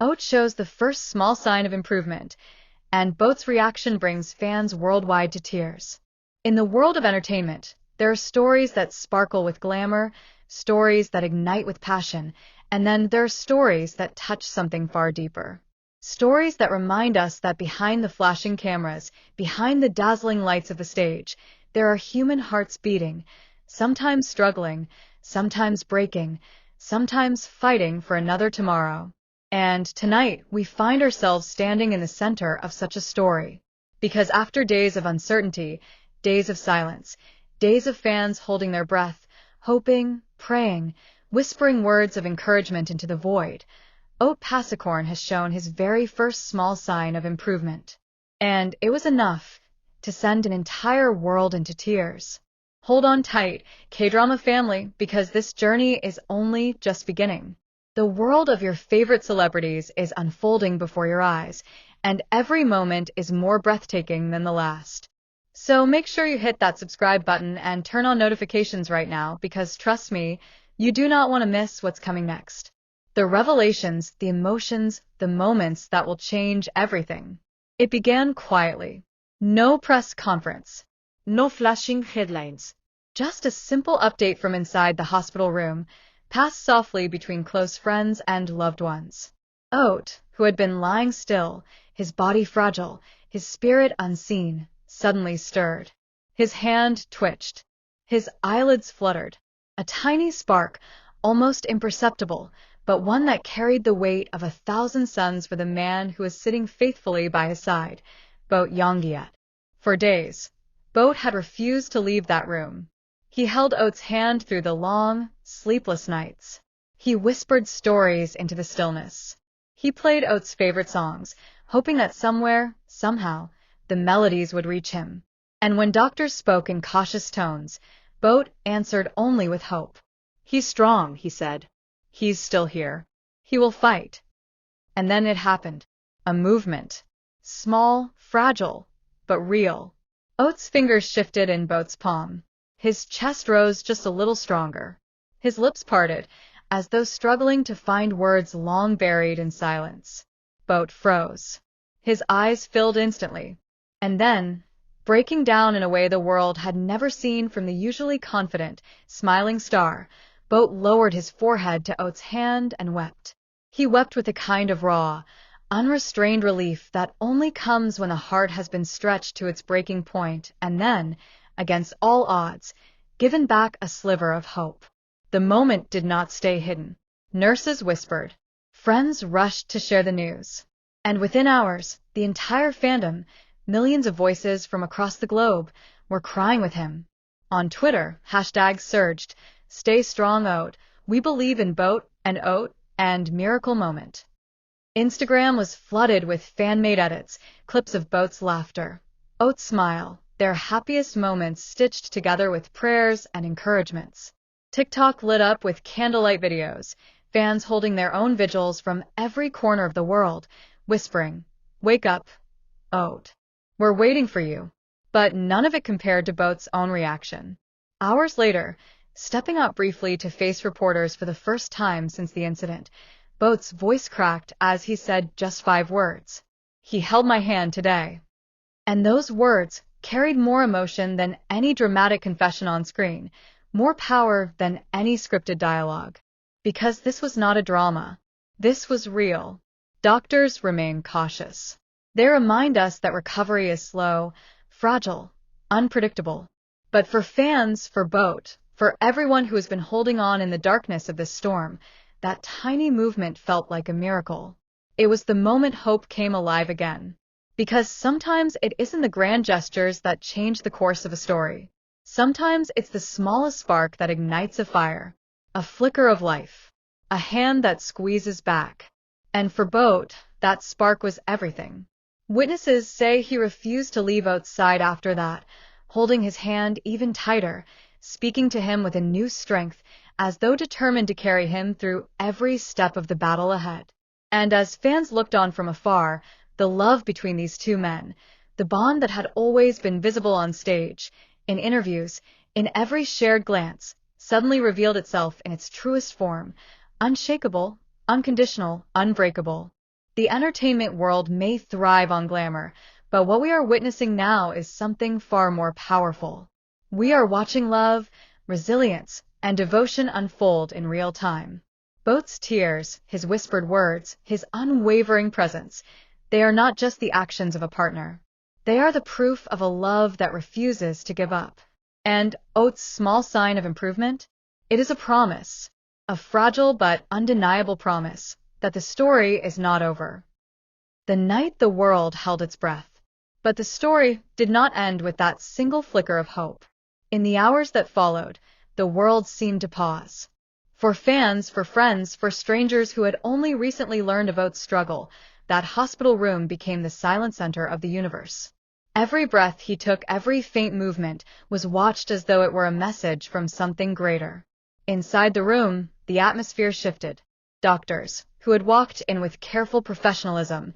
Oat shows the first small sign of improvement, and Boat's reaction brings fans worldwide to tears. In the world of entertainment, there are stories that sparkle with glamour, stories that ignite with passion, and then there are stories that touch something far deeper. Stories that remind us that behind the flashing cameras, behind the dazzling lights of the stage, there are human hearts beating, sometimes struggling, sometimes breaking, sometimes fighting for another tomorrow. And tonight, we find ourselves standing in the center of such a story. Because after days of uncertainty, days of silence, days of fans holding their breath, hoping, praying, whispering words of encouragement into the void, Oat Pasakorn has shown his very first small sign of improvement. And it was enough to send an entire world into tears. Hold on tight, K-drama family, because this journey is only just beginning. The world of your favorite celebrities is unfolding before your eyes, and every moment is more breathtaking than the last. So make sure you hit that subscribe button and turn on notifications right now, because trust me, you do not want to miss what's coming next. The revelations, the emotions, the moments that will change everything. It began quietly. No press conference. No flashing headlines. Just a simple update from inside the hospital room, passed softly between close friends and loved ones. Oat, who had been lying still, his body fragile, his spirit unseen, suddenly stirred. His hand twitched. His eyelids fluttered. A tiny spark, almost imperceptible, but one that carried the weight of 1,000 suns for the man who was sitting faithfully by his side, Boat Yonggiat. For days, Boat had refused to leave that room. He held Oat's hand through the long, sleepless nights. He whispered stories into the stillness. He played Oat's favorite songs, hoping that somewhere, somehow, the melodies would reach him. And when doctors spoke in cautious tones, Boat answered only with hope. He's strong, he said. He's still here. He will fight. And then it happened. A movement. Small, fragile, but real. Oat's fingers shifted in Boat's palm. His chest rose just a little stronger. His lips parted, as though struggling to find words long buried in silence. Boat froze. His eyes filled instantly. And then, breaking down in a way the world had never seen from the usually confident, smiling star, Boat lowered his forehead to Oat's hand and wept. He wept with a kind of raw, unrestrained relief that only comes when the heart has been stretched to its breaking point and then, against all odds, given back a sliver of hope. The moment did not stay hidden. Nurses whispered. Friends rushed to share the news. And within hours, the entire fandom, millions of voices from across the globe, were crying with him. On Twitter, hashtags surged. Stay strong, Oat. We believe in Boat, and Miracle Moment. Instagram was flooded with fan-made edits, clips of Boat's laughter, Oat's smile, their happiest moments stitched together with prayers and encouragements. TikTok lit up with candlelight videos, fans holding their own vigils from every corner of the world, whispering, "Wake up, Oat. We're waiting for you." But none of it compared to Boat's own reaction. Hours later, stepping out briefly to face reporters for the first time since the incident, Boat's voice cracked as he said just 5 words. He held my hand today. And those words carried more emotion than any dramatic confession on screen, more power than any scripted dialogue. Because this was not a drama. This was real. Doctors remain cautious. They remind us that recovery is slow, fragile, unpredictable. But for fans, for Boat, for everyone who has been holding on in the darkness of this storm, that tiny movement felt like a miracle. It was the moment hope came alive again. Because sometimes it isn't the grand gestures that change the course of a story. Sometimes it's the smallest spark that ignites a fire, a flicker of life, a hand that squeezes back. And for Boat, that spark was everything. Witnesses say he refused to leave Oat's side after that, holding his hand even tighter, speaking to him with a new strength, as though determined to carry him through every step of the battle ahead. And as fans looked on from afar, the love between these two men, the bond that had always been visible on stage, in interviews, in every shared glance, suddenly revealed itself in its truest form, unshakable, unconditional, unbreakable. The entertainment world may thrive on glamour, but what we are witnessing now is something far more powerful. We are watching love, resilience, and devotion unfold in real time. Boat's tears, his whispered words, his unwavering presence, they are not just the actions of a partner. They are the proof of a love that refuses to give up. And Oat's small sign of improvement? It is a promise, a fragile but undeniable promise, that the story is not over. The night the world held its breath. But the story did not end with that single flicker of hope. In the hours that followed, the world seemed to pause. For fans, for friends, for strangers who had only recently learned of Oat's struggle, that hospital room became the silent center of the universe. Every breath he took, every faint movement, was watched as though it were a message from something greater. Inside the room, the atmosphere shifted. Doctors, who had walked in with careful professionalism,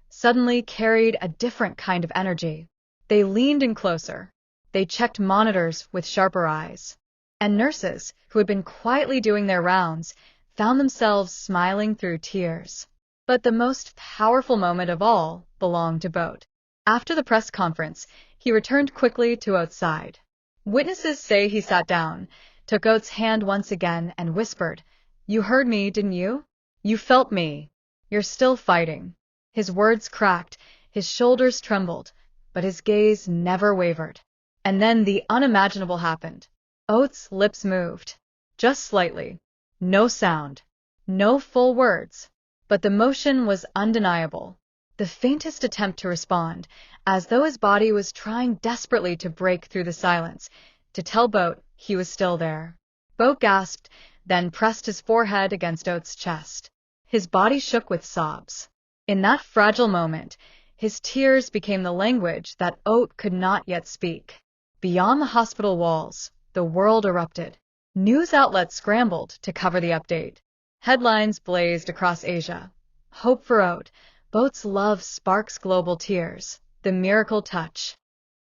suddenly carried a different kind of energy. They leaned in closer. They checked monitors with sharper eyes. And nurses, who had been quietly doing their rounds, found themselves smiling through tears. But the most powerful moment of all belonged to Boat. After the press conference, he returned quickly to Oat's side. Witnesses say he sat down, took Oat's hand once again, and whispered, "You heard me, didn't you? You felt me. You're still fighting." His words cracked, his shoulders trembled, but his gaze never wavered. And then the unimaginable happened. Oat's lips moved, just slightly. No sound, no full words, but the motion was undeniable. The faintest attempt to respond, as though his body was trying desperately to break through the silence, to tell Boat he was still there. Boat gasped, then pressed his forehead against Oat's chest. His body shook with sobs. In that fragile moment, his tears became the language that Oat could not yet speak. Beyond the hospital walls, the world erupted. News outlets scrambled to cover the update. Headlines blazed across Asia. Hope for Oat. Boat's love sparks global tears. The miracle touch.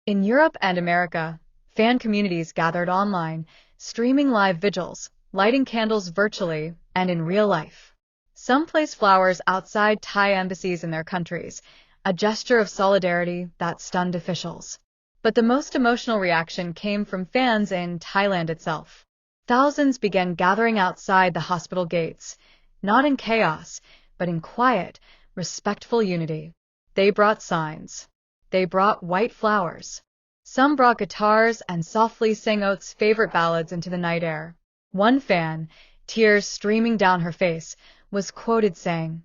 In Europe and America, fan communities gathered online, streaming live vigils, lighting candles virtually and in real life. Some placed flowers outside Thai embassies in their countries, a gesture of solidarity that stunned officials. But the most emotional reaction came from fans in Thailand itself. Thousands began gathering outside the hospital gates, not in chaos, but in quiet, respectful unity. They brought signs. They brought white flowers. Some brought guitars and softly sang Oat's favorite ballads into the night air. One fan, tears streaming down her face, was quoted saying,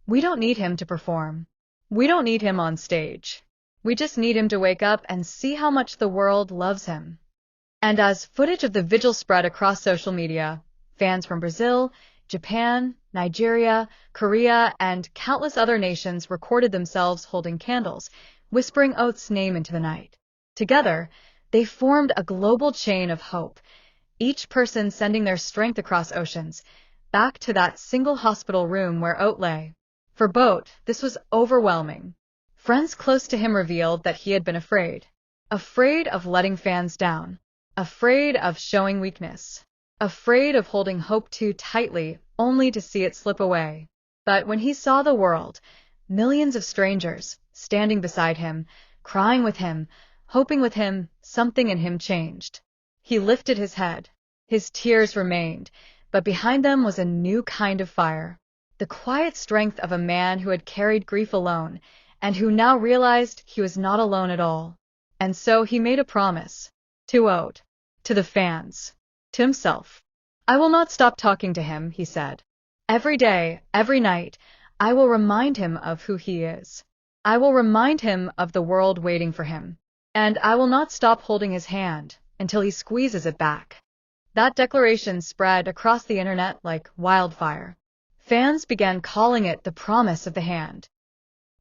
"We don't need him to perform. We don't need him on stage. We just need him to wake up and see how much the world loves him." And as footage of the vigil spread across social media, fans from Brazil, Japan, Nigeria, Korea, and countless other nations recorded themselves holding candles, whispering Oat's name into the night. Together, they formed a global chain of hope, each person sending their strength across oceans, back to that single hospital room where Oat lay. For Boat, this was overwhelming. Friends close to him revealed that he had been afraid. Afraid of letting fans down. Afraid of showing weakness. Afraid of holding hope too tightly, only to see it slip away. But when he saw the world, millions of strangers, standing beside him, crying with him, hoping with him, something in him changed. He lifted his head. His tears remained, but behind them was a new kind of fire. The quiet strength of a man who had carried grief alone, and who now realized he was not alone at all. And so he made a promise. To Oat. To the fans. To himself. "I will not stop talking to him," he said. "Every day, every night, I will remind him of who he is. I will remind him of the world waiting for him. And I will not stop holding his hand until he squeezes it back." That declaration spread across the internet like wildfire. Fans began calling it the promise of the hand.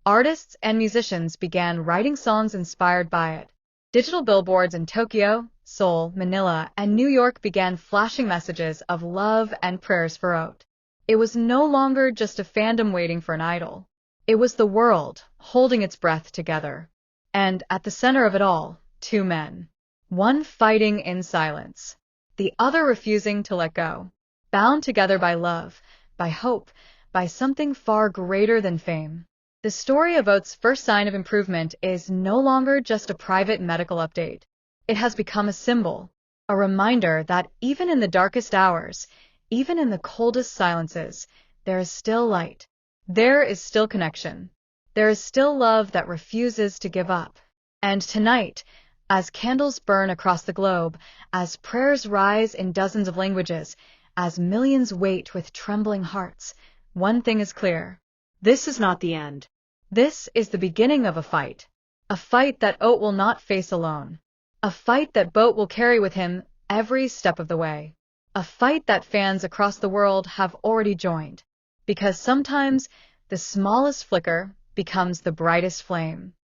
Artists and musicians began writing songs inspired by it. Digital billboards in Tokyo, Seoul, Manila, and New York began flashing messages of love and prayers for Oat. It was no longer just a fandom waiting for an idol. It was the world, holding its breath together. And at the center of it all, two men. One fighting in silence, the other refusing to let go. Bound together by love, by hope, by something far greater than fame. The story of Oat's first sign of improvement is no longer just a private medical update. It has become a symbol, a reminder that even in the darkest hours, even in the coldest silences, there is still light. There is still connection. There is still love that refuses to give up. And tonight, as candles burn across the globe, as prayers rise in dozens of languages, as millions wait with trembling hearts, one thing is clear. This is not the end. This is the beginning of a fight that Oat will not face alone, a fight that Boat will carry with him every step of the way, a fight that fans across the world have already joined, because sometimes the smallest flicker becomes the brightest flame.